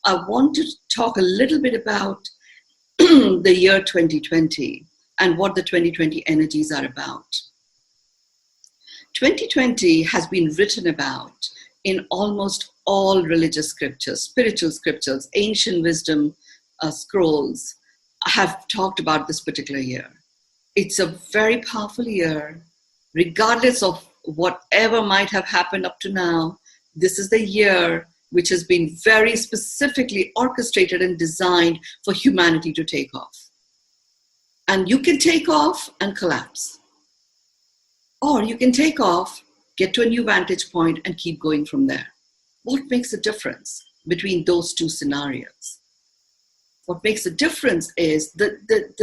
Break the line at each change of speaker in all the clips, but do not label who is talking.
I want to talk a little bit about the year 2020 and what the 2020 energies are about. 2020 has been written about in almost all religious scriptures, spiritual scriptures, ancient wisdom scrolls have talked about this particular year. It's a very powerful year, regardless of whatever might have happened up to now. This is the year which has been very specifically orchestrated and designed for humanity to take off. And you can take off and collapse. Or you can take off, get to a new vantage point, and keep going from there. What makes a difference between those two scenarios? What makes a difference is the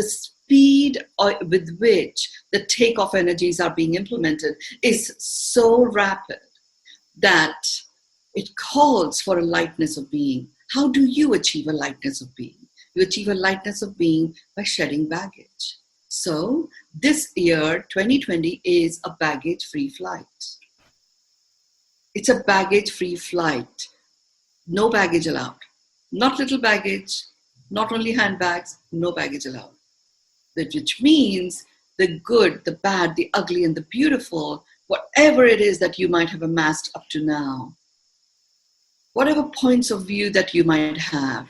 speed with which the takeoff energies are being implemented is so rapid that it calls for a lightness of being. How do you achieve a lightness of being? You achieve a lightness of being by shedding baggage. So this year, 2020, is a baggage-free flight. It's a baggage-free flight. No baggage allowed. Not little baggage, not only handbags, no baggage allowed. Which means the good, the bad, the ugly, and the beautiful, whatever it is that you might have amassed up to now, whatever points of view that you might have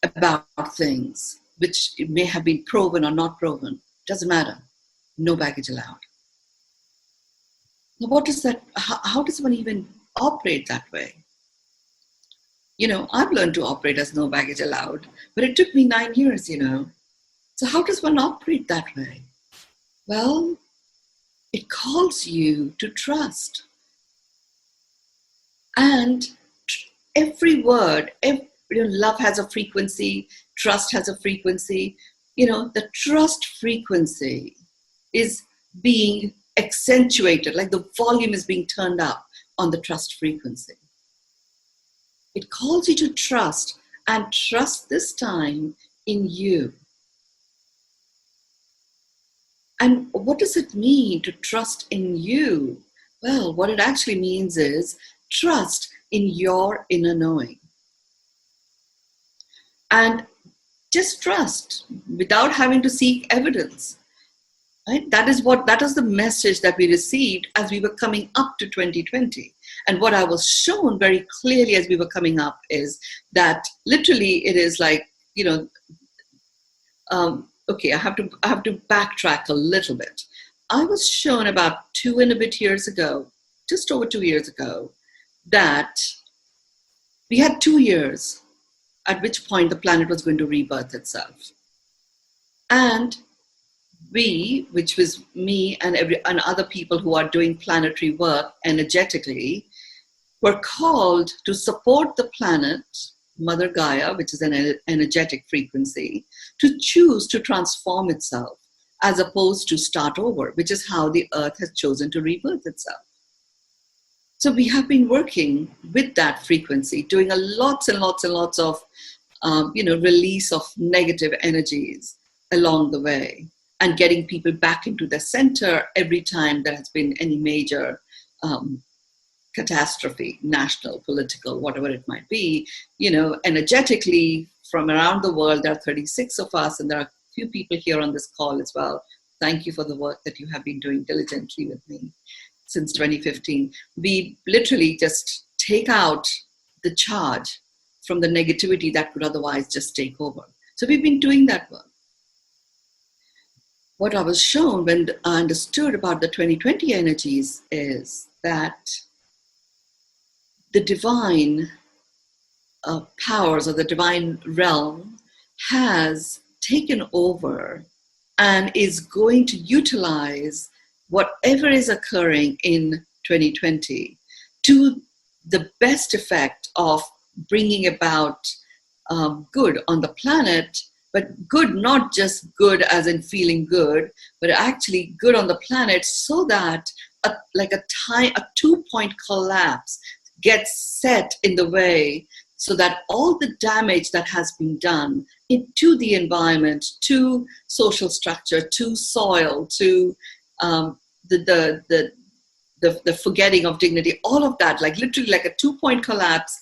about things, which may have been proven or not proven, doesn't matter. No baggage allowed. Now, what is that? How does one even operate that way? You know, I've learned to operate as no baggage allowed, but it took me 9 years, you know. So how does one operate that way? Well, it calls you to trust. And every word, love has a frequency, trust has a frequency. You know, the trust frequency is being accentuated, like the volume is being turned up on the trust frequency. It calls you to trust, and trust this time in you. And what does it mean to trust in you? Well, what it actually means is trust in your inner knowing. And just trust without having to seek evidence. Right? That is the message that we received as we were coming up to 2020. And what I was shown very clearly as we were coming up is that literally it is like, you know, okay, I have to backtrack a little bit. I was shown about 2 and a bit years ago, just over 2 years ago, that we had 2 years at which point the planet was going to rebirth itself. And we, which was me and other people who are doing planetary work energetically, were called to support the planet, Mother Gaia, which is an energetic frequency, to choose to transform itself as opposed to start over, which is how the earth has chosen to rebirth itself. So we have been working with that frequency, doing lots and lots and lots of, release of negative energies along the way, and getting people back into the center every time there has been any major catastrophe, national, political, whatever it might be. You know, energetically from around the world, there are 36 of us, and there are a few people here on this call as well. Thank you for the work that you have been doing diligently with me since 2015. We literally just take out the charge from the negativity that could otherwise just take over. So we've been doing that work. What I was shown when I understood about the 2020 energies is that the divine powers or the divine realm has taken over and is going to utilize whatever is occurring in 2020 to the best effect of bringing about good on the planet, but good, not just good as in feeling good, but actually good on the planet, so that a 2-point collapse gets set in the way, so that all the damage that has been done to the environment, to social structure, to soil, to the forgetting of dignity, all of that, like literally like a 2-point collapse,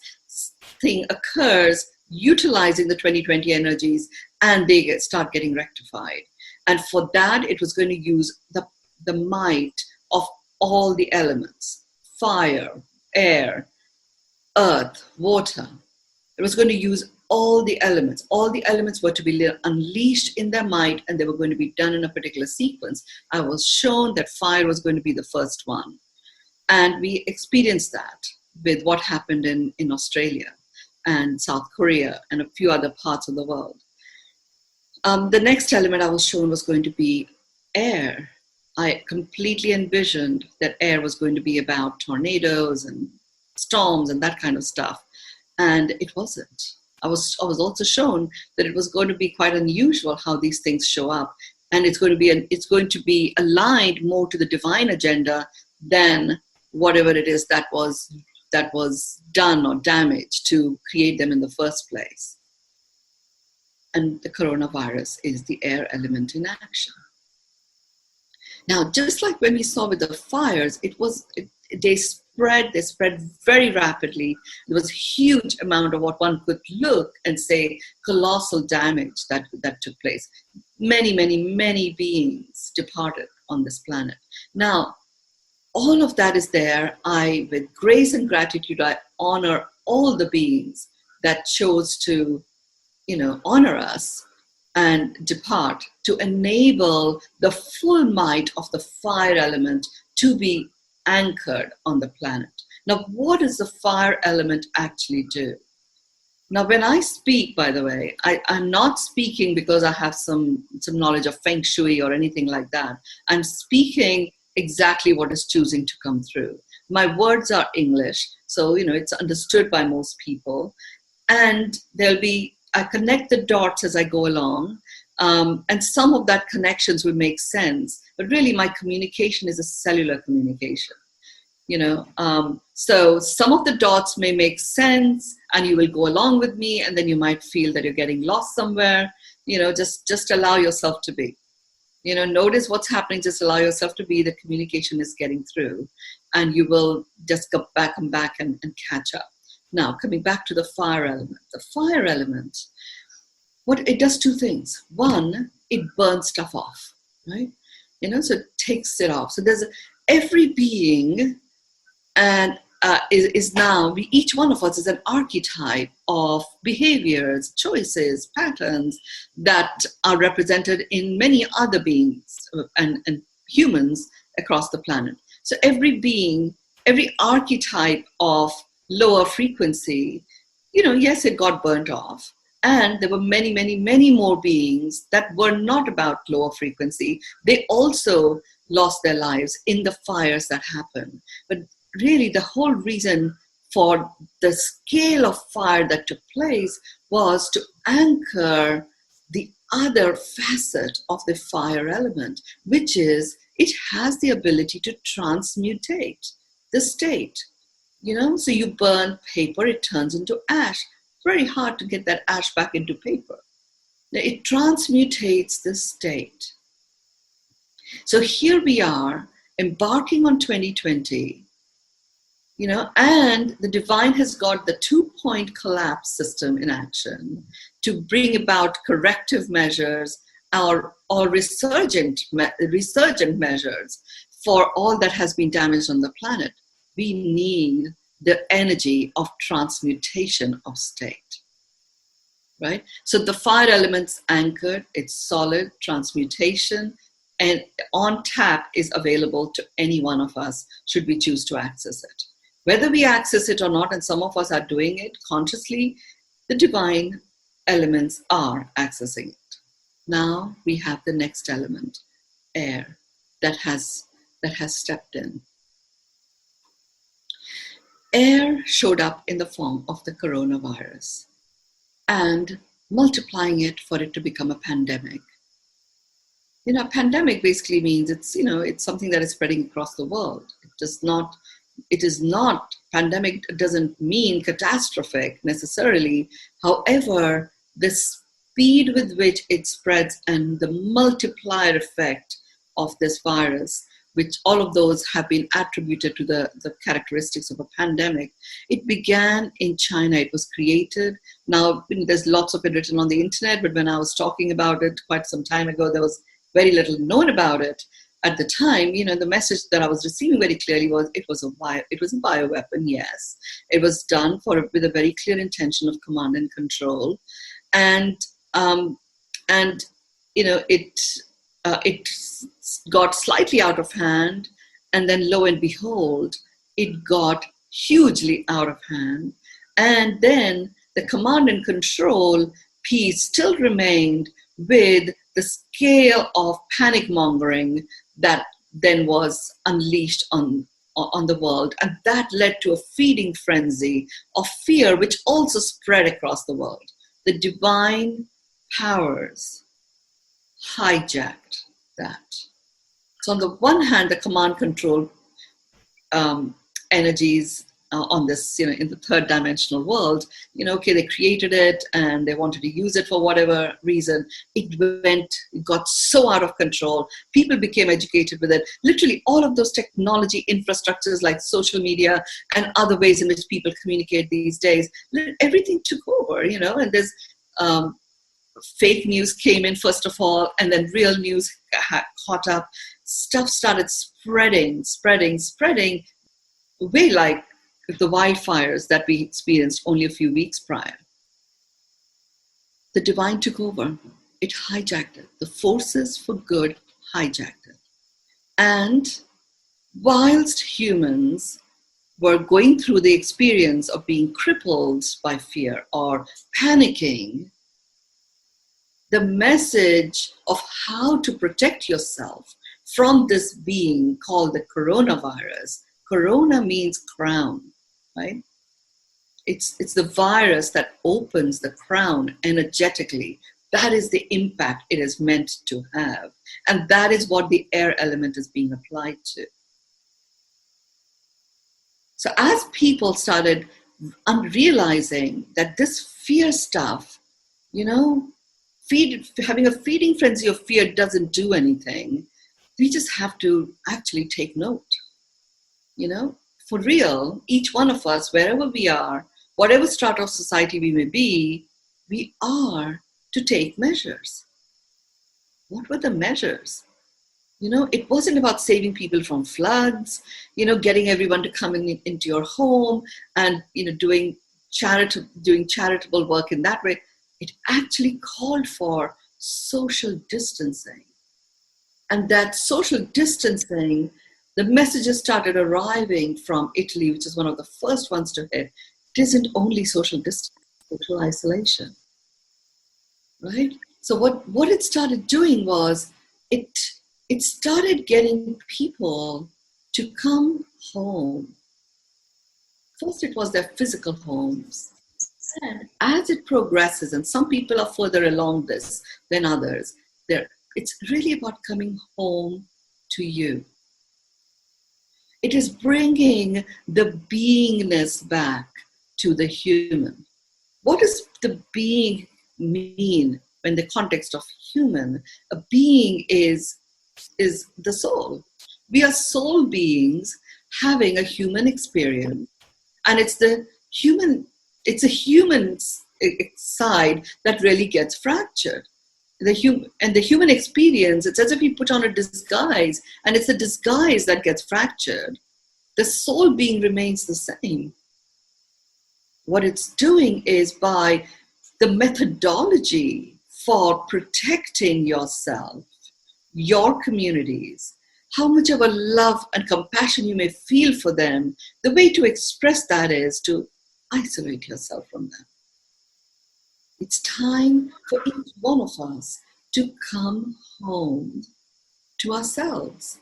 thing occurs utilizing the 2020 energies, and they start getting rectified. And for that, it was going to use the might of all the elements: fire, air, earth, water. It was going to use all the elements. All the elements were to be unleashed in their might, and they were going to be done in a particular sequence. I was shown that fire was going to be the first one. And we experienced that with what happened in Australia and South Korea and a few other parts of the world. The next element I was shown was going to be air. I completely envisioned that air was going to be about tornadoes and storms and that kind of stuff. And it wasn't. I was also shown that it was going to be quite unusual how these things show up. And it's going to be aligned more to the divine agenda than whatever it is that was done or damaged to create them in the first place. And the coronavirus is the air element in action. Now, just like when we saw with the fires, they spread very rapidly. There was a huge amount of what one could look and say colossal damage that took place. Many, many, many beings departed on this planet. Now, all of that is there. With grace and gratitude, I honor all the beings that chose to, honor us and depart, to enable the full might of the fire element to be anchored on the planet. Now, what does the fire element actually do? Now, when I speak, by the way, I'm not speaking because I have some knowledge of Feng Shui or anything like that. I'm speaking exactly what is choosing to come through. My words are English, so it's understood by most people. And I connect the dots as I go along, and some of that connections will make sense. But really, my communication is a cellular communication. So some of the dots may make sense, and you will go along with me, and then you might feel that you're getting lost somewhere. Just allow yourself to be. Notice what's happening. Just allow yourself to be. The communication is getting through, and you will just come back and catch up. Now, coming back to the fire element. The fire element, what it does two things. One, it burns stuff off, right? So it takes it off. So there's every being, and is now, each one of us is an archetype of behaviors, choices, patterns that are represented in many other beings and humans across the planet. So every being, every archetype of lower frequency, yes, it got burnt off. And there were many, many, many more beings that were not about lower frequency. They also lost their lives in the fires that happened. But really, the whole reason for the scale of fire that took place was to anchor the other facet of the fire element, which is it has the ability to transmutate the state. So you burn paper, it turns into ash. Very hard to get that ash back into paper. Now, it transmutates the state. So here we are embarking on 2020, and the divine has got the 2-point collapse system in action to bring about corrective measures or resurgent measures for all that has been damaged on the planet. We need the energy of transmutation of state, right? So the fire element's anchored, it's solid, transmutation, and on tap is available to any one of us should we choose to access it. Whether we access it or not, and some of us are doing it consciously, the divine elements are accessing it. Now we have the next element, air, that has stepped in. Air showed up in the form of the coronavirus and multiplying it for it to become a pandemic. Pandemic basically means it's something that is spreading across the world. Pandemic doesn't mean catastrophic necessarily. However, the speed with which it spreads and the multiplier effect of this virus which all of those have been attributed to the characteristics of a pandemic. It began in China. It was created. Now, there's lots of it written on the internet, but when I was talking about it quite some time ago, there was very little known about it. At the time, the message that I was receiving very clearly was it was a bioweapon, yes. It was done with a very clear intention of command and control. And it got slightly out of hand, and then lo and behold, it got hugely out of hand. And then the command and control piece still remained, with the scale of panic mongering that then was unleashed on the world. And that led to a feeding frenzy of fear, which also spread across the world. The divine powers hijacked that. So on the one hand, the command control energies on this, in the third dimensional world, okay, they created it and they wanted to use it for whatever reason. It got so out of control. People became educated with it. Literally all of those technology infrastructures like social media and other ways in which people communicate these days, everything took over, and there's fake news came in first of all, and then real news caught up. Stuff started spreading, way like the wildfires that we experienced only a few weeks prior. The divine took over. It hijacked it. The forces for good hijacked it. And whilst humans were going through the experience of being crippled by fear or panicking, the message of how to protect yourself from this being called the coronavirus. Corona means crown, right? It's the virus that opens the crown energetically. That is the impact it is meant to have. And that is what the air element is being applied to. So as people started realizing that this fear stuff, having a feeding frenzy of fear doesn't do anything, we just have to actually take note. For real, each one of us, wherever we are, whatever strata of society we may be, we are to take measures. What were the measures? It wasn't about saving people from floods, getting everyone to come into your home and, doing charitable work in that way. It actually called for social distancing. And that social distancing, the messages started arriving from Italy, which is one of the first ones to hit. It isn't only social distance, social isolation, right? So what it started doing was it started getting people to come home. First, it was their physical homes. And as it progresses, and some people are further along this than others, it's really about coming home to you. It is bringing the beingness back to the human. What does the being mean in the context of human? A being is the soul. We are soul beings having a human experience, and it's a human side that really gets fractured. The human experience, it's as if you put on a disguise, and it's the disguise that gets fractured. The soul being remains the same. What it's doing is, by the methodology for protecting yourself, your communities, how much of a love and compassion you may feel for them, the way to express that is to isolate yourself from them. It's time for each one of us to come home to ourselves.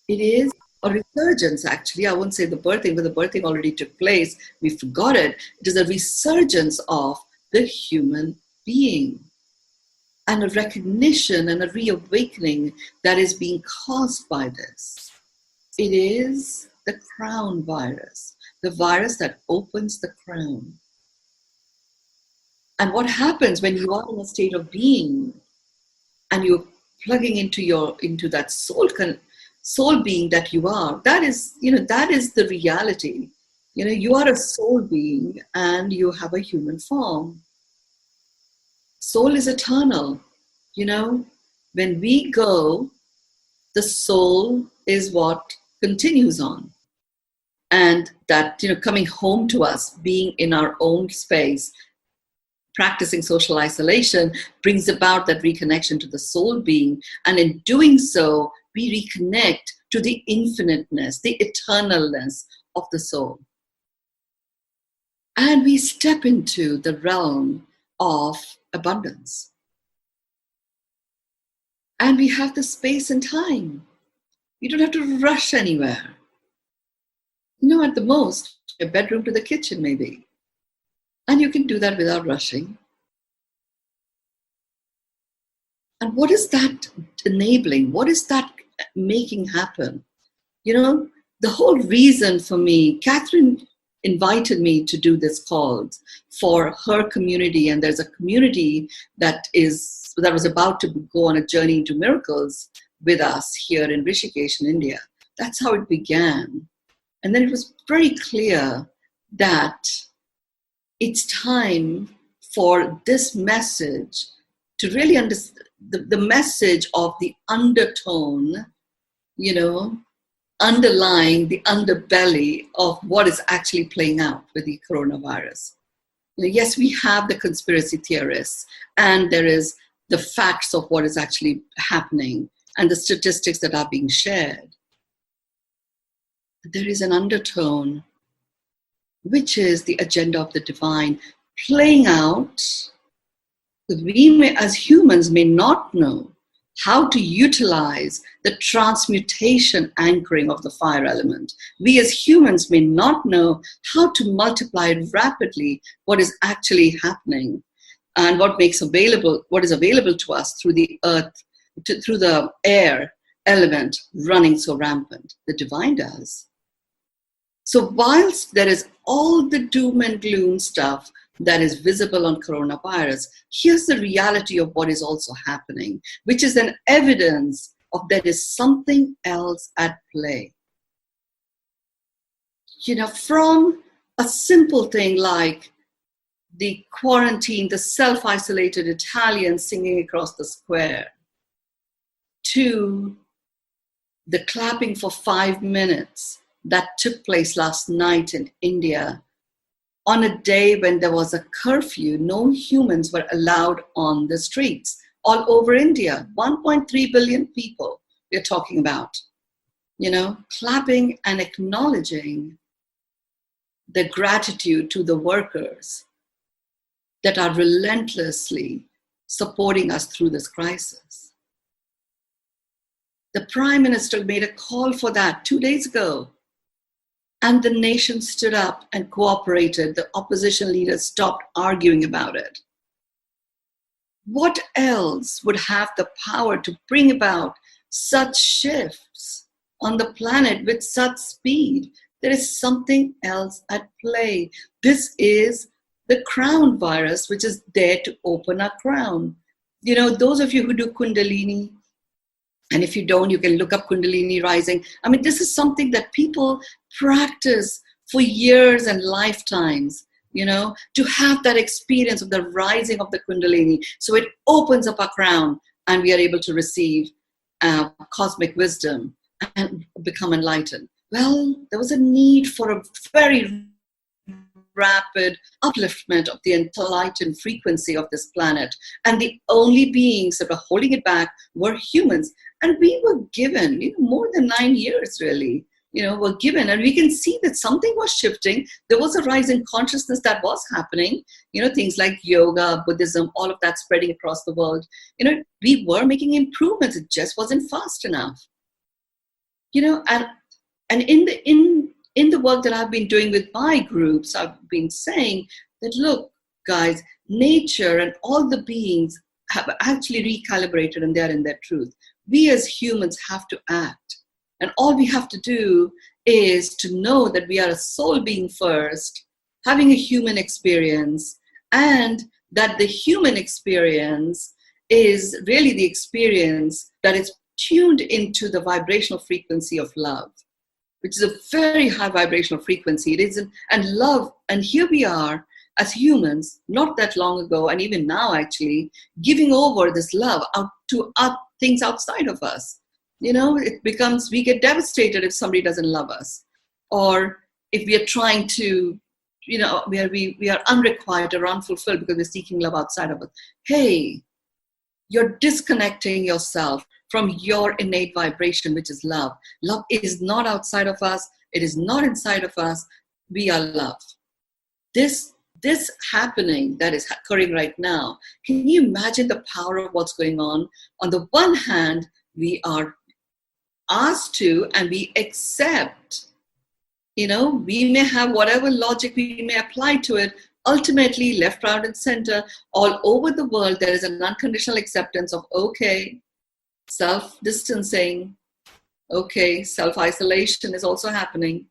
It is a resurgence, actually. I won't say the birthing, but the birthing already took place. We forgot it. It is a resurgence of the human being, and a recognition and a reawakening that is being caused by this. It is the crown virus, the virus that opens the crown. And what happens when you are in a state of being and you're plugging into that soul soul being that you are. That is, that is the reality. You are a soul being and you have a human form. Soul is eternal. When we go, the soul is what continues on. And that, coming home to us, being in our own space, practicing social isolation brings about that reconnection to the soul being. And in doing so, we reconnect to the infiniteness, the eternalness of the soul. And we step into the realm of abundance. And we have the space and time. You don't have to rush anywhere. At the most, your bedroom to the kitchen maybe. And you can do that without rushing. And what is that enabling? What is that making happen? The whole reason for me, Catherine invited me to do this call for her community. And there's a community that was about to go on a journey into miracles with us here in Rishikesh in India. That's how it began. And then it was very clear that it's time for this message to really understand the message of the undertone, underlying the underbelly of what is actually playing out with the coronavirus. Yes, we have the conspiracy theorists, and there is the facts of what is actually happening and the statistics that are being shared. There is an undertone, which is the agenda of the divine playing out. We as humans may not know how to utilize the transmutation anchoring of the fire element. We as humans may not know how to multiply rapidly what is actually happening and what is available to us through the earth, through the air element running so rampant. The divine does. So whilst there is all the doom and gloom stuff that is visible on coronavirus, here's the reality of what is also happening, which is an evidence of there is something else at play. From a simple thing like the quarantine, the self-isolated Italians singing across the square, to the clapping for 5 minutes that took place last night in India, on a day when there was a curfew. No humans were allowed on the streets all over India. 1.3 billion people we're talking about, clapping and acknowledging the gratitude to the workers that are relentlessly supporting us through this crisis. The Prime Minister made a call for that 2 days ago. And the nation stood up and cooperated. The opposition leaders stopped arguing about it. What else would have the power to bring about such shifts on the planet with such speed? There is something else at play. This is the crown virus, which is there to open our crown. Those of you who do Kundalini, and if you don't, you can look up Kundalini rising. This is something that people practice for years and lifetimes, to have that experience of the rising of the Kundalini. So it opens up our crown and we are able to receive cosmic wisdom and become enlightened. Well, there was a need for a very rapid upliftment of the enlightened frequency of this planet. And the only beings that were holding it back were humans. And we were given, more than 9 years really, were given. And we can see that something was shifting. There was a rise in consciousness that was happening. Things like yoga, Buddhism, all of that spreading across the world. We were making improvements. It just wasn't fast enough. And in the work that I've been doing with my groups, I've been saying that, look, guys, nature and all the beings have actually recalibrated and they're in their truth. We as humans have to act. And all we have to do is to know that we are a soul being first, having a human experience, and that the human experience is really the experience that is tuned into the vibrational frequency of love, which is a very high vibrational frequency. It isn't, and love, and here we are as humans, not that long ago, and even now actually, giving over this love out to things outside of us. It becomes, we get devastated if somebody doesn't love us, or if we are trying to, we are unrequited or unfulfilled because we're seeking love outside of us. Hey, you're disconnecting yourself from your innate vibration, which is love. Love is not outside of us. It is not inside of us. We are love. This happening that is occurring right now, can you imagine the power of what's going on? On the one hand, we are asked to, and we accept, we may have whatever logic we may apply to it. Ultimately, left, right, and center, all over the world, there is an unconditional acceptance of, okay, self-distancing, okay, self-isolation is also happening,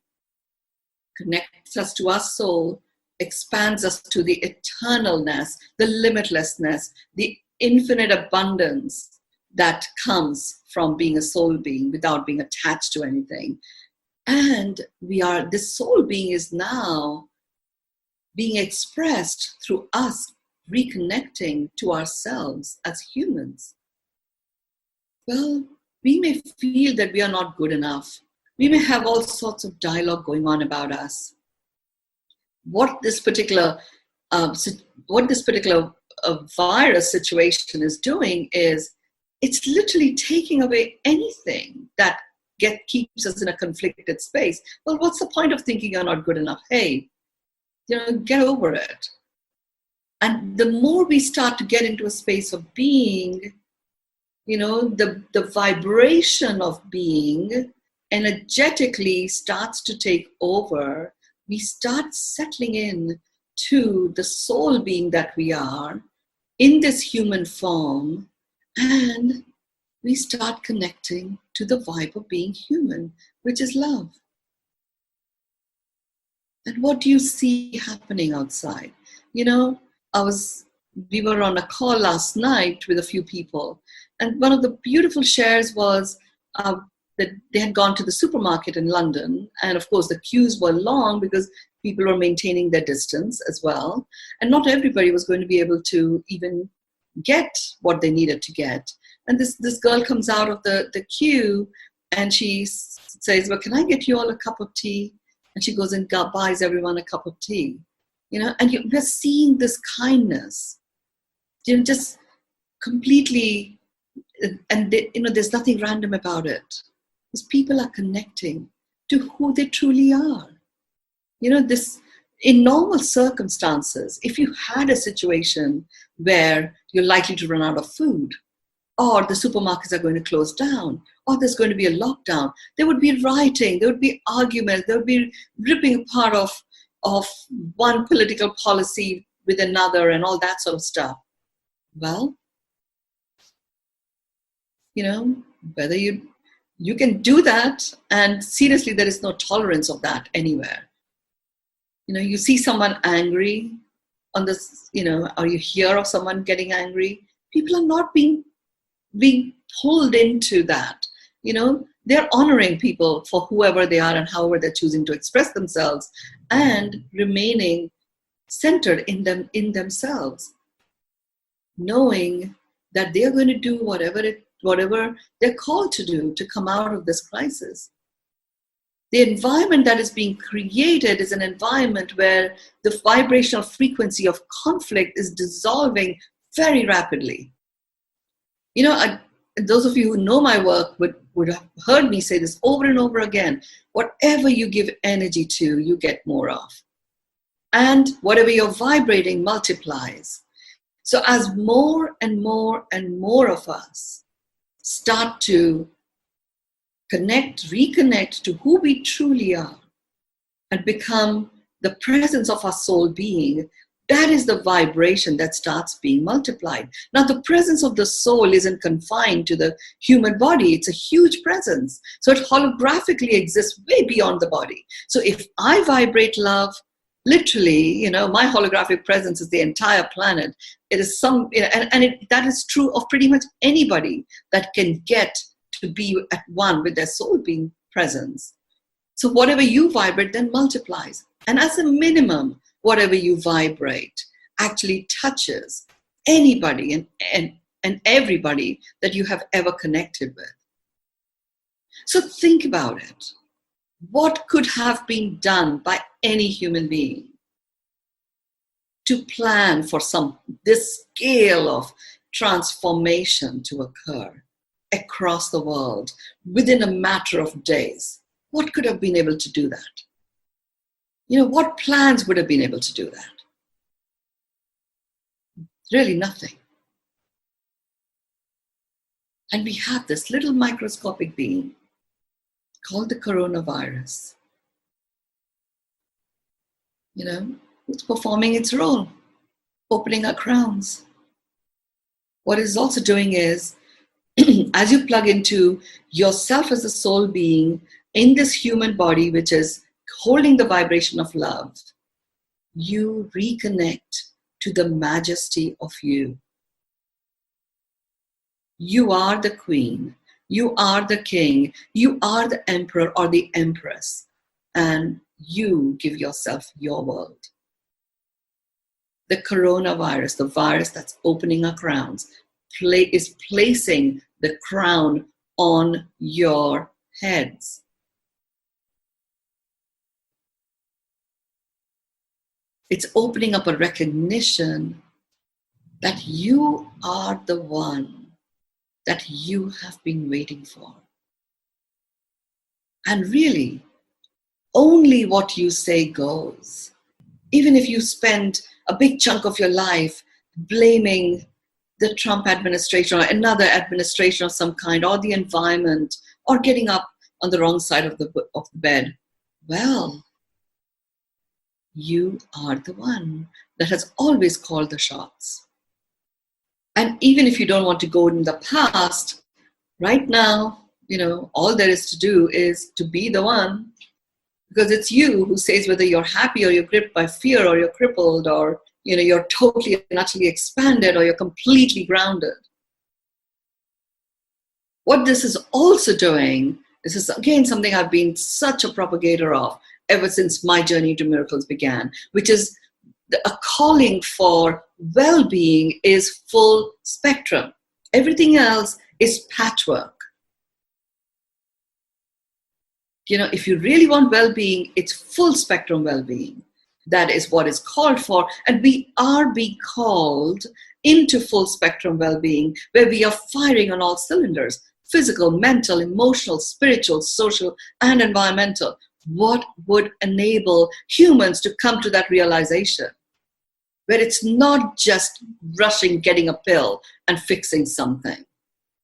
connects us to our soul, expands us to the eternalness, the limitlessness, the infinite abundance that comes from being a soul being without being attached to anything. And this soul being is now being expressed through us reconnecting to ourselves as humans. Well, we may feel that we are not good enough. We may have all sorts of dialogue going on about us. What this particular virus situation is doing is, it's literally taking away anything that keeps us in a conflicted space. Well, what's the point of thinking you're not good enough? Hey, get over it. And the more we start to get into a space of being, the vibration of being energetically starts to take over. We start settling in to the soul being that we are in this human form, and we start connecting to the vibe of being human, which is love. And what do you see happening outside? We were on a call last night with a few people, and one of the beautiful shares was that they had gone to the supermarket in London, and of course the queues were long because people were maintaining their distance as well, and not everybody was going to be able to even get what they needed to get. And this girl comes out of the queue, and she says, well, can I get you all a cup of tea? And she goes and buys everyone a cup of tea. And we're seeing this kindness, just completely, and there's nothing random about it. Because people are connecting to who they truly are. In normal circumstances, if you had a situation where you're likely to run out of food, or the supermarkets are going to close down, or there's going to be a lockdown, there would be rioting, there would be arguments, there would be ripping apart of one political policy with another and all that sort of stuff. Well, whether you can do that, and seriously, there is no tolerance of that anywhere. You see someone angry on this, or you hear of someone getting angry, people are not being pulled into that. They're honoring people for whoever they are and however they're choosing to express themselves, and remaining centered in themselves, knowing that they're going to do whatever they're called to do to come out of this crisis. The environment that is being created is an environment where the vibrational frequency of conflict is dissolving very rapidly. Those of you who know my work would have heard me say this over and over again. Whatever you give energy to, you get more of. And whatever you're vibrating multiplies. So as more and more and more of us start to reconnect to who we truly are, and become the presence of our soul being, that is the vibration that starts being multiplied. Now, the presence of the soul isn't confined to the human body. It's a huge presence. So it holographically exists way beyond the body. So if I vibrate love, literally, my holographic presence is the entire planet. It is that is true of pretty much anybody that can get to be at one with their soul being presence. So whatever you vibrate then multiplies. And as a minimum, whatever you vibrate actually touches anybody and everybody that you have ever connected with. So think about it. What could have been done by any human being to plan for this scale of transformation to occur across the world within a matter of days? What could have been able to do that? What plans would have been able to do that? Really nothing. And we have this little microscopic being called the coronavirus. It's performing its role, opening our crowns. What it's also doing is, as you plug into yourself as a soul being in this human body, which is holding the vibration of love, you reconnect to the majesty of you. You are the queen. You are the king. You are the emperor or the empress. And you give yourself your world. The coronavirus, the virus that's opening our crowns, is placing the crown on your heads. It's opening up a recognition that you are the one that you have been waiting for. And really, only what you say goes. Even if you spend a big chunk of your life blaming the Trump administration or another administration of some kind, or the environment, or getting up on the wrong side of the bed, well, you are the one that has always called the shots. And even if you don't want to go in the past, right now, all there is to do is to be the one, because it's you who says whether you're happy or you're gripped by fear or you're crippled or you're totally and utterly expanded or you're completely grounded. What this is also doing, this is again something I've been such a propagator of ever since my journey to miracles began, which is a calling for well-being is full spectrum. Everything else is patchwork. If you really want well-being, it's full spectrum well-being. That is what is called for. And we are being called into full spectrum well-being, where we are firing on all cylinders: physical, mental, emotional, spiritual, social, and environmental. What would enable humans to come to that realization? Where it's not just rushing, getting a pill and fixing something.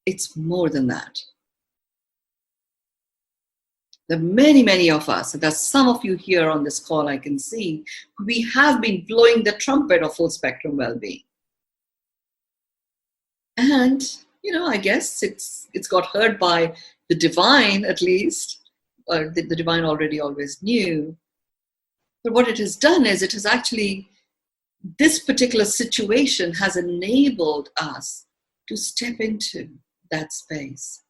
It's more than that. There are many, many of us, and there's some of you here on this call I can see, we have been blowing the trumpet of full spectrum well-being. And, I guess it's got heard by the divine at least, or the divine already always knew. But what it has done is it has actually, this particular situation has enabled us to step into that space,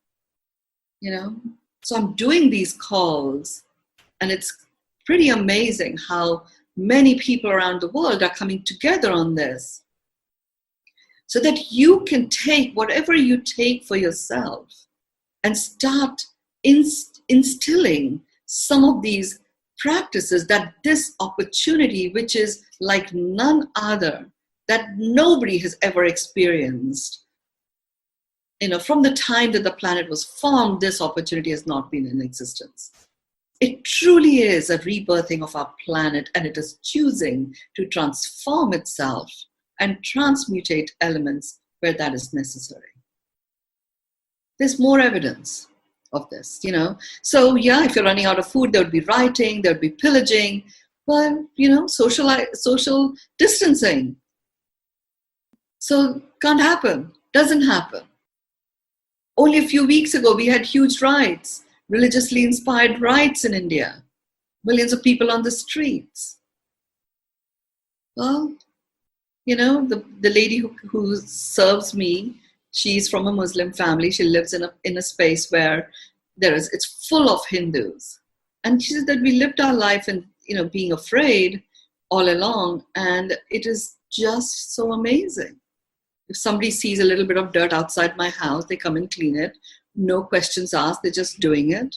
So I'm doing these calls, and it's pretty amazing how many people around the world are coming together on this, so that you can take whatever you take for yourself and start instilling some of these practices, that this opportunity, which is like none other, that nobody has ever experienced. From the time that the planet was formed, this opportunity has not been in existence. It truly is a rebirthing of our planet, and it is choosing to transform itself and transmutate elements where that is necessary. There's more evidence of this, So yeah, if you're running out of food, there would be rioting, there would be pillaging, but, social distancing. So can't happen, doesn't happen. Only a few weeks ago, we had huge riots, religiously inspired riots in India. Millions of people on the streets. Well, the lady who serves me She's from a Muslim family. She lives in a space where it's full of Hindus. And she said that we lived our life in, being afraid all along. And it is just so amazing. If somebody sees a little bit of dirt outside my house, they come and clean it. No questions asked. They're just doing it.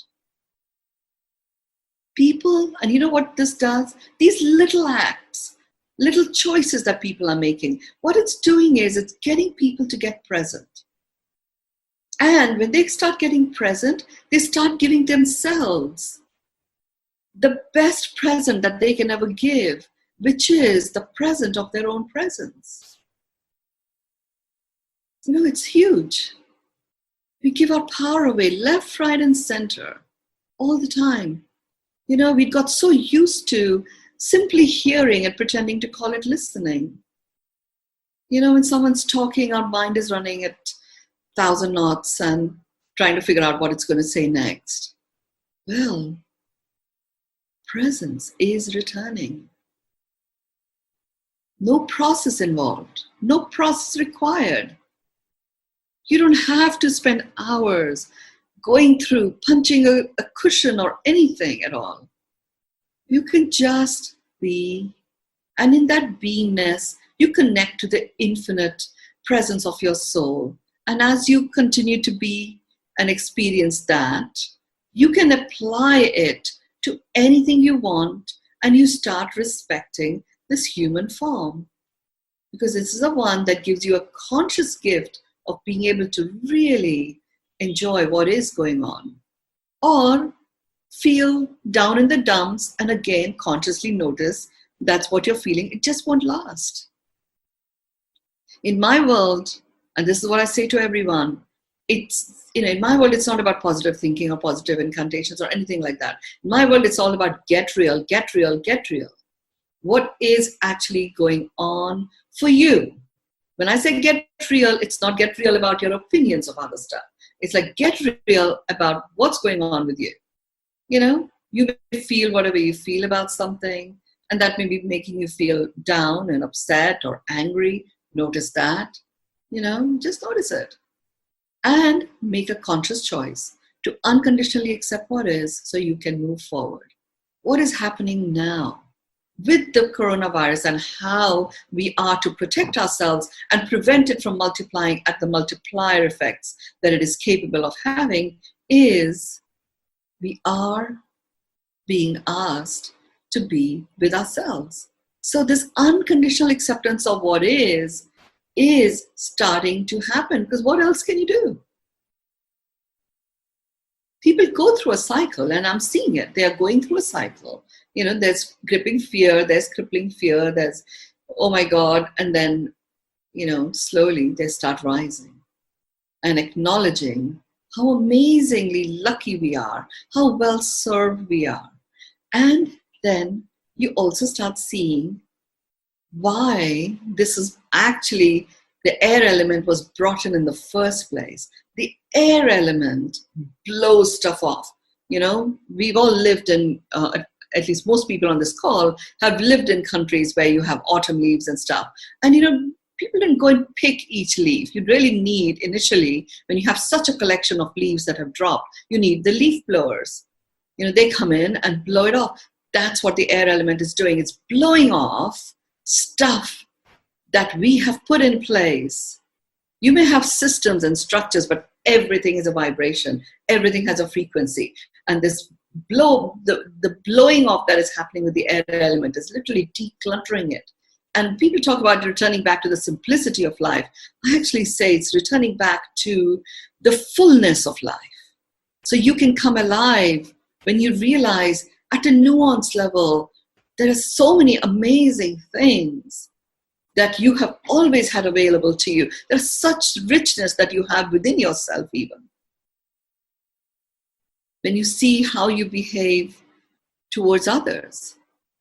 People, and you know what this does? These little acts, little choices that people are making, what it's doing is it's getting people to get present. And when they start getting present, they start giving themselves the best present that they can ever give, which is the present of their own presence. It's huge. We give our power away left, right, and center all the time. We got so used to simply hearing and pretending to call it listening. When someone's talking, our mind is running at 1,000 knots and trying to figure out what it's going to say next. Well, presence is returning. No process involved, no process required. You don't have to spend hours going through punching a cushion or anything at all. You can just be, and in that beingness, you connect to the infinite presence of your soul. And as you continue to be and experience that, you can apply it to anything you want, and you start respecting this human form. Because this is the one that gives you a conscious gift of being able to really enjoy what is going on. Or feel down in the dumps and again consciously notice that's what you're feeling. It just won't last. In my world, and this is what I say to everyone, in my world, it's not about positive thinking or positive incantations or anything like that. In my world, it's all about get real, get real, get real. What is actually going on for you? When I say get real, it's not get real about your opinions of other stuff. It's like get real about what's going on with you. You may feel whatever you feel about something, and that may be making you feel down and upset or angry. Notice that. Just notice it. And make a conscious choice to unconditionally accept what is so you can move forward. What is happening now with the coronavirus and how we are to protect ourselves and prevent it from multiplying at the multiplier effects that it is capable of having is we are being asked to be with ourselves. So this unconditional acceptance of what is starting to happen, because what else can you do? People go through a cycle, and I'm seeing it. They are going through a cycle. There's gripping fear, there's crippling fear, there's, oh my God, and then, slowly they start rising and acknowledging how amazingly lucky we are, how well served we are. And then you also start seeing why this is actually the air element was brought in the first place. The air element blows stuff off. We've all lived in, at least most people on this call have lived in countries where you have autumn leaves and stuff. And, people didn't go and pick each leaf. You really need, initially, when you have such a collection of leaves that have dropped, you need the leaf blowers. They come in and blow it off. That's what the air element is doing. It's blowing off stuff that we have put in place. You may have systems and structures, but everything is a vibration. Everything has a frequency. And this the blowing off that is happening with the air element is literally decluttering it. And people talk about returning back to the simplicity of life. I actually say it's returning back to the fullness of life. So you can come alive when you realize at a nuanced level, there are so many amazing things that you have always had available to you. There's such richness that you have within yourself even. When you see how you behave towards others,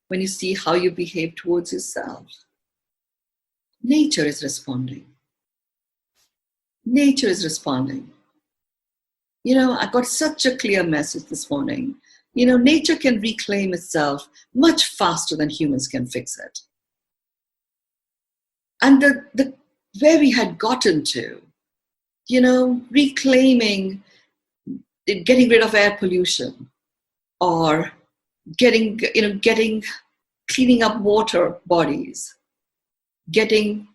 when you see how you behave towards yourself, nature is responding. Nature is responding. I got such a clear message this morning. Nature can reclaim itself much faster than humans can fix it. And the where we had gotten to reclaiming, getting rid of air pollution, or cleaning up water bodies, getting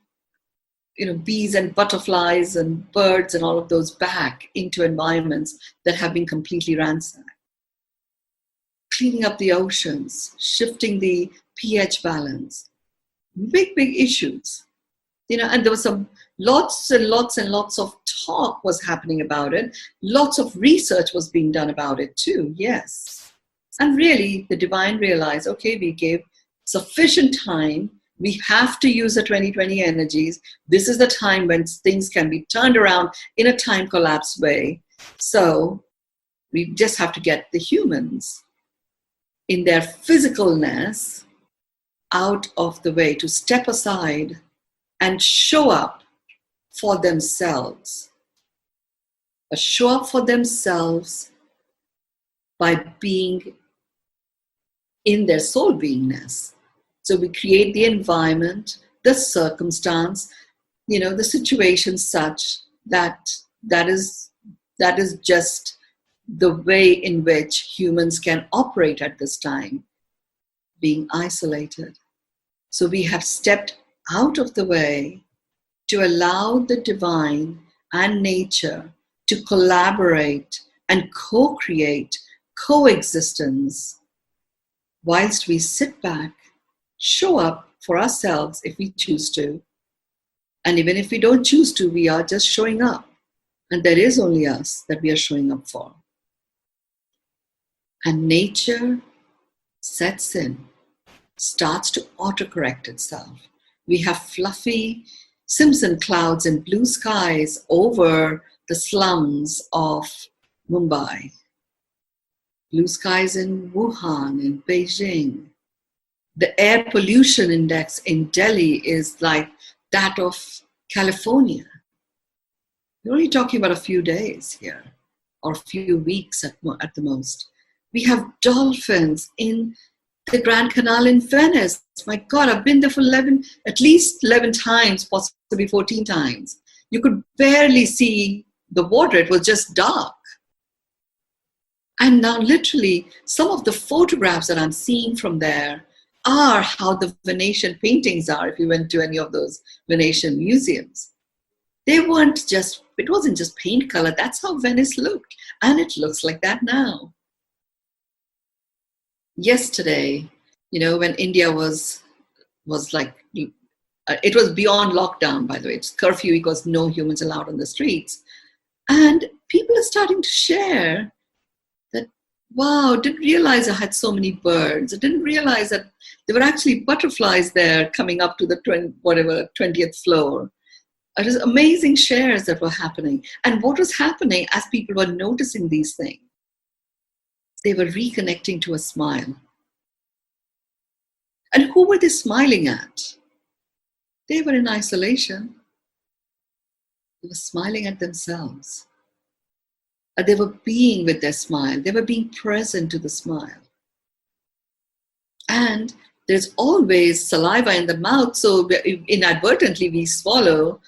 bees and butterflies and birds and all of those back into environments that have been completely ransacked. Cleaning up the oceans, shifting the pH balance, big issues. And there was lots and lots and lots of talk was happening about it. Lots of research was being done about it too, yes. And really, the divine realized, okay, we gave sufficient time. We have to use the 2020 energies. This is the time when things can be turned around in a time collapse way. So we just have to get the humans in their physicalness out of the way, to step aside and show up for themselves. Show up for themselves by being in their soul beingness. So we create the environment, the circumstance, the situation such that is just the way in which humans can operate at this time, being isolated. So we have stepped out of the way to allow the divine and nature to collaborate and co-create coexistence, whilst we sit back, show up for ourselves if we choose to. And even if we don't choose to, we are just showing up. And there is only us that we are showing up for. And nature sets in, starts to autocorrect itself. We have fluffy Simpson clouds and blue skies over the slums of Mumbai. Blue skies in Wuhan, in Beijing. The air pollution index in Delhi is like that of California. We're only talking about a few days here, or a few weeks at the most. We have dolphins in the Grand Canal in Venice. My God, I've been there for at least 11 times, possibly 14 times. You could barely see the water. It was just dark. And now literally some of the photographs that I'm seeing from there are how the Venetian paintings are, if you went to any of those Venetian museums. It wasn't just paint color. That's how Venice looked. And it looks like that now. Yesterday, when India was like, it was beyond lockdown, by the way. It's curfew because no humans allowed on the streets. And people are starting to share that, wow, didn't realize I had so many birds. I didn't realize that there were actually butterflies there coming up to the 20th floor. It was amazing shares that were happening. And what was happening as people were noticing these things? They were reconnecting to a smile. And who were they smiling at? They were in isolation. They were smiling at themselves. They were being with their smile. They were being present to the smile. And there's always saliva in the mouth, so inadvertently we swallow,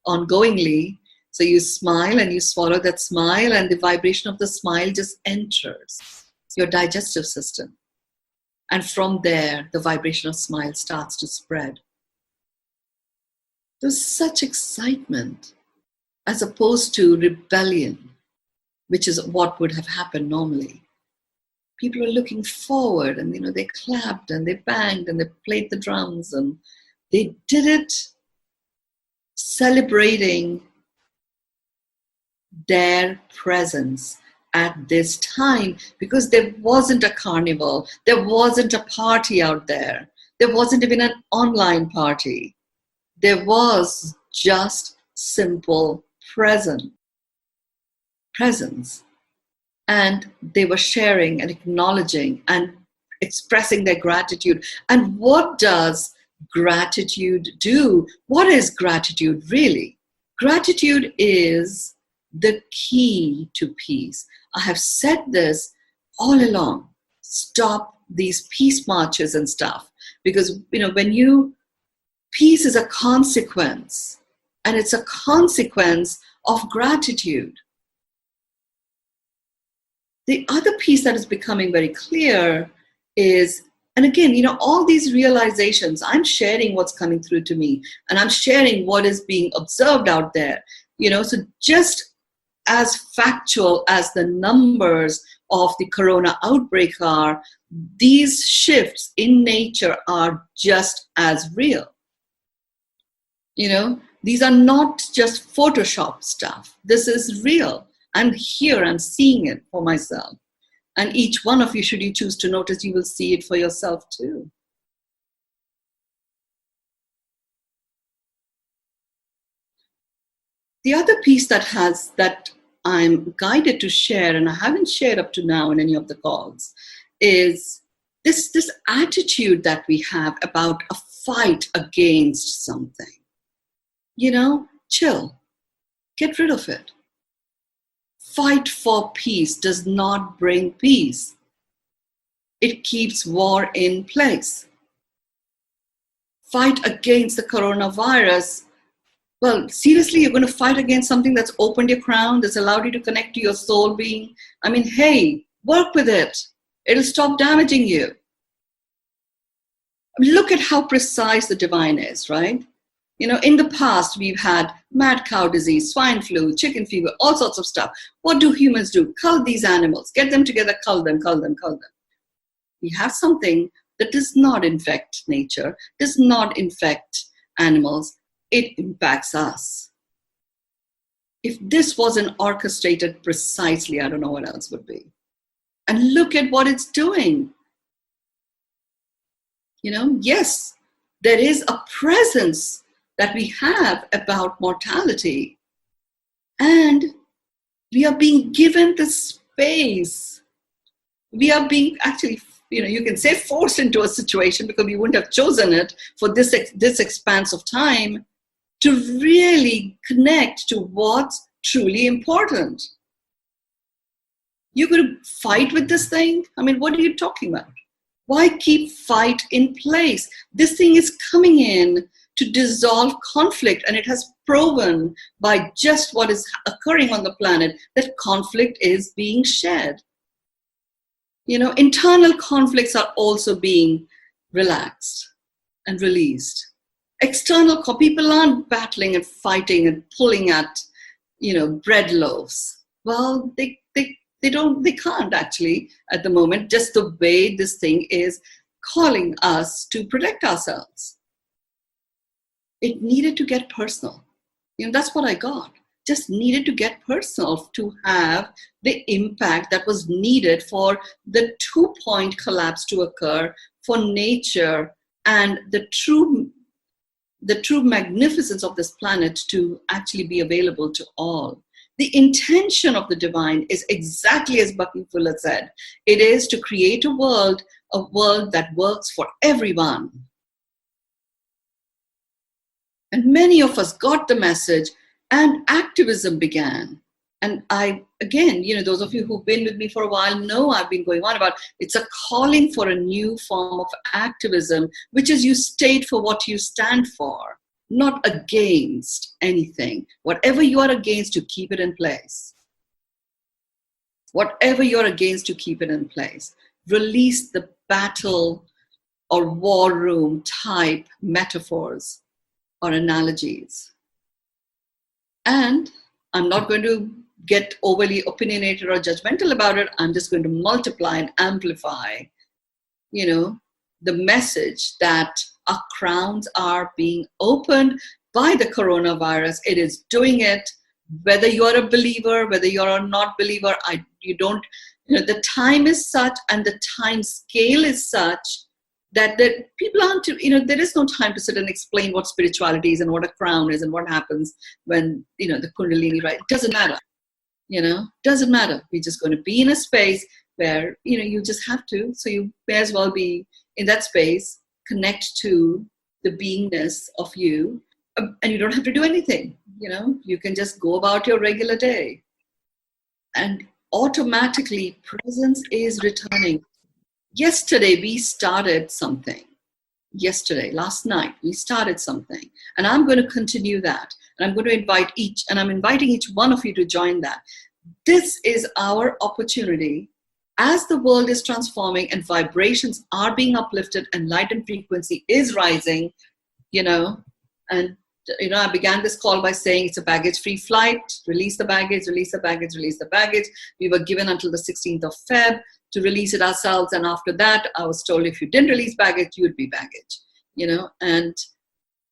ongoingly. So you smile and you swallow that smile, and the vibration of the smile just enters your digestive system. And from there, the vibration of smile starts to spread. There's such excitement as opposed to rebellion, which is what would have happened normally. People are looking forward, and they clapped and they banged and they played the drums, and they did it celebrating their presence at this time, because there wasn't a carnival, there wasn't a party out there, there wasn't even an online party. There was just simple presence. And they were sharing and acknowledging and expressing their gratitude. And what does gratitude do? What is gratitude really? Gratitude is the key to peace. I have said this all along. Stop these peace marches and stuff. Because, peace is a consequence. And it's a consequence of gratitude. The other piece that is becoming very clear is, and again, all these realizations, I'm sharing what's coming through to me, and I'm sharing what is being observed out there. So just as factual as the numbers of the corona outbreak are, these shifts in nature are just as real. These are not just Photoshop stuff. This is real. I'm here, I'm seeing it for myself. And each one of you, should you choose to notice, you will see it for yourself too. The other piece that I'm guided to share, and I haven't shared up to now in any of the calls, is this attitude that we have about a fight against something. Chill. Get rid of it. Fight for peace does not bring peace. It keeps war in place. Fight against the coronavirus. Well, seriously, you're going to fight against something that's opened your crown, that's allowed you to connect to your soul being? Hey, work with it. It'll stop damaging you. Look at how precise the divine is, right? In the past, we've had mad cow disease, swine flu, chicken fever, all sorts of stuff. What do humans do? Cull these animals, get them together, cull them. We have something that does not infect nature, does not infect animals. It impacts us. If this wasn't orchestrated precisely, I don't know what else would be. And look at what it's doing. Yes, there is a presence that we have about mortality, and we are being given the space. We are being actually, you can say forced into a situation, because we wouldn't have chosen it for this expanse of time, to really connect to what's truly important. You're going to fight with this thing? What are you talking about? Why keep fight in place? This thing is coming in to dissolve conflict, and it has proven by just what is occurring on the planet that conflict is being shed. Internal conflicts are also being relaxed and released. External people aren't battling and fighting and pulling at, bread loaves. Well, they can't actually at the moment, just the way this thing is calling us to protect ourselves. It needed to get personal. That's what I got. Just needed to get personal to have the impact that was needed for the 2-point collapse to occur, for nature and the true magnificence of this planet to actually be available to all. The intention of the divine is exactly as Bucky Fuller said. It is to create a world that works for everyone. And many of us got the message, and activism began. And those of you who've been with me for a while know I've been going on about it's a calling for a new form of activism, which is you state for what you stand for, not against anything. Whatever you are against, you keep it in place. Whatever you're against, you keep it in place. Release the battle or war room type metaphors or analogies. And I'm not going to get overly opinionated or judgmental about it. I'm just going to multiply and amplify, the message that our crowns are being opened by the coronavirus. It is doing it, whether you're a believer, whether you're a not believer. The time is such and the time scale is such that people aren't, there is no time to sit and explain what spirituality is and what a crown is and what happens when, the Kundalini, right? It doesn't matter, doesn't matter. We're just going to be in a space where, you just have to. So you may as well be in that space, connect to the beingness of you, and you don't have to do anything. You can just go about your regular day. And automatically presence is returning. Yesterday, we started something. Last night, we started something. And I'm going to continue that. And I'm going to invite I'm inviting each one of you to join that. This is our opportunity as the world is transforming and vibrations are being uplifted and light and frequency is rising, and I began this call by saying it's a baggage-free flight. Release the baggage, release the baggage, release the baggage. We were given until the 16th of Feb to release it ourselves. And after that, I was told if you didn't release baggage, you would be baggage, And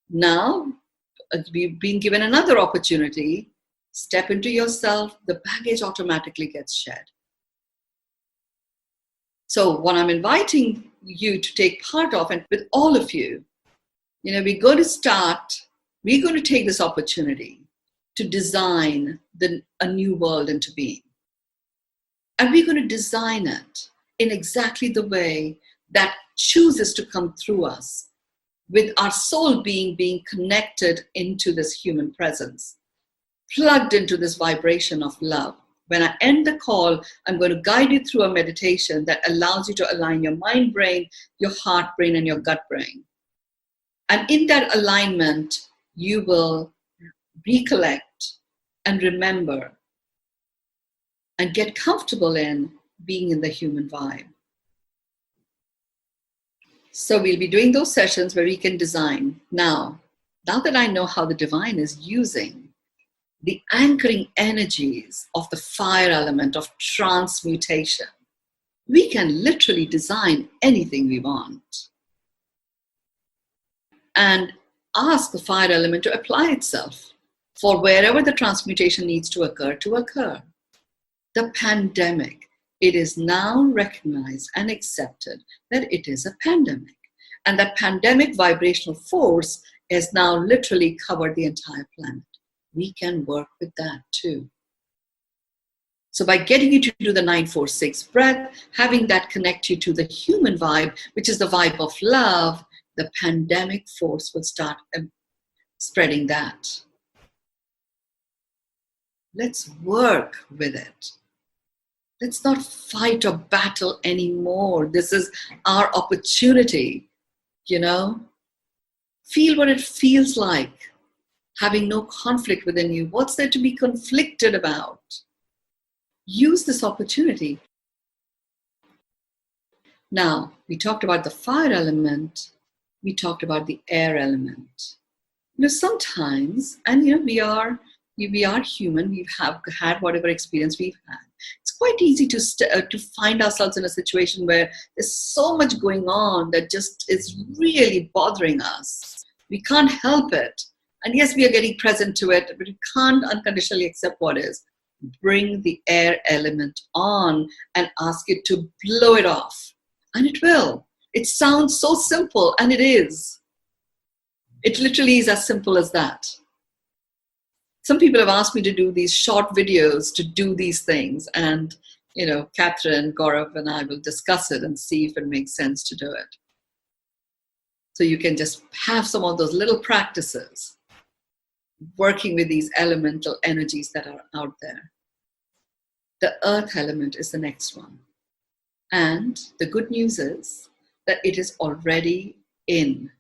now we've been given another opportunity. Step into yourself. The baggage automatically gets shed. So what I'm inviting you to take part of, and with all of you, we're going to take this opportunity to design a new world into being. And we're going to design it in exactly the way that chooses to come through us, with our soul being connected into this human presence, plugged into this vibration of love. When I end the call, I'm going to guide you through a meditation that allows you to align your mind brain, your heart brain, and your gut brain. And in that alignment, you will recollect and remember and get comfortable in being in the human vibe. So we'll be doing those sessions where we can design. Now that I know how the divine is using the anchoring energies of the fire element of transmutation, we can literally design anything we want and ask the fire element to apply itself for wherever the transmutation needs to occur. The pandemic, it is now recognized and accepted that it is a pandemic. And that pandemic vibrational force has now literally covered the entire planet. We can work with that too. So by getting you to do the 9-4-6 breath, having that connect you to the human vibe, which is the vibe of love, the pandemic force will start spreading that. Let's work with it. Let's not fight or battle anymore. This is our opportunity, Feel what it feels like, having no conflict within you. What's there to be conflicted about? Use this opportunity. Now, we talked about the fire element. We talked about the air element. Sometimes, and we are human. We have had whatever experience we've had. It's quite easy to find ourselves in a situation where there's so much going on that just is really bothering us. We can't help it. And yes, we are getting present to it, but we can't unconditionally accept what is. Bring the air element on and ask it to blow it off. And it will. It sounds so simple, and it is. It literally is as simple as that. Some people have asked me to do these short videos to do these things. And, Catherine, Gaurav, and I will discuss it and see if it makes sense to do it. So you can just have some of those little practices working with these elemental energies that are out there. The earth element is the next one. And the good news is that it is already in.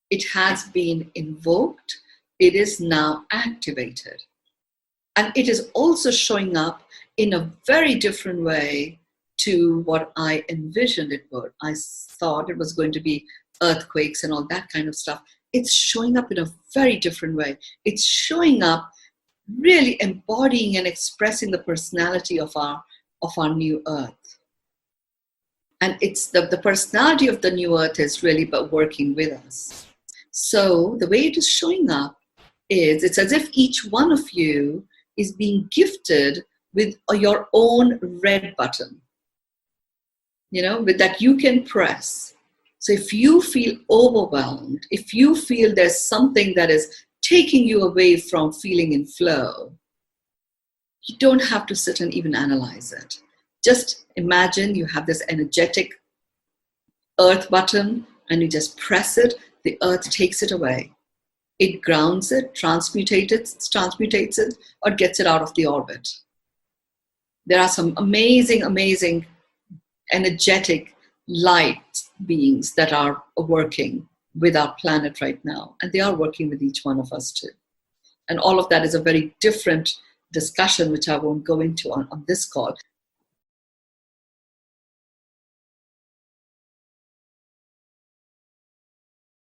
It has been invoked. It is now activated. And it is also showing up in a very different way to what I envisioned it would. I thought it was going to be earthquakes and all that kind of stuff. It's showing up in a very different way. It's showing up really embodying and expressing the personality of our new earth. And it's the personality of the new earth is really about working with us. So the way it is showing up is it's as if each one of you is being gifted with your own red button, with that you can press. So if you feel overwhelmed, if you feel there's something that is taking you away from feeling in flow, you don't have to sit and even analyze it. Just imagine you have this energetic earth button and you just press it, the earth takes it away. It grounds it, transmutates it, or gets it out of the orbit. There are some amazing, amazing energetic light beings that are working with our planet right now. And they are working with each one of us too. And all of that is a very different discussion, which I won't go into on this call.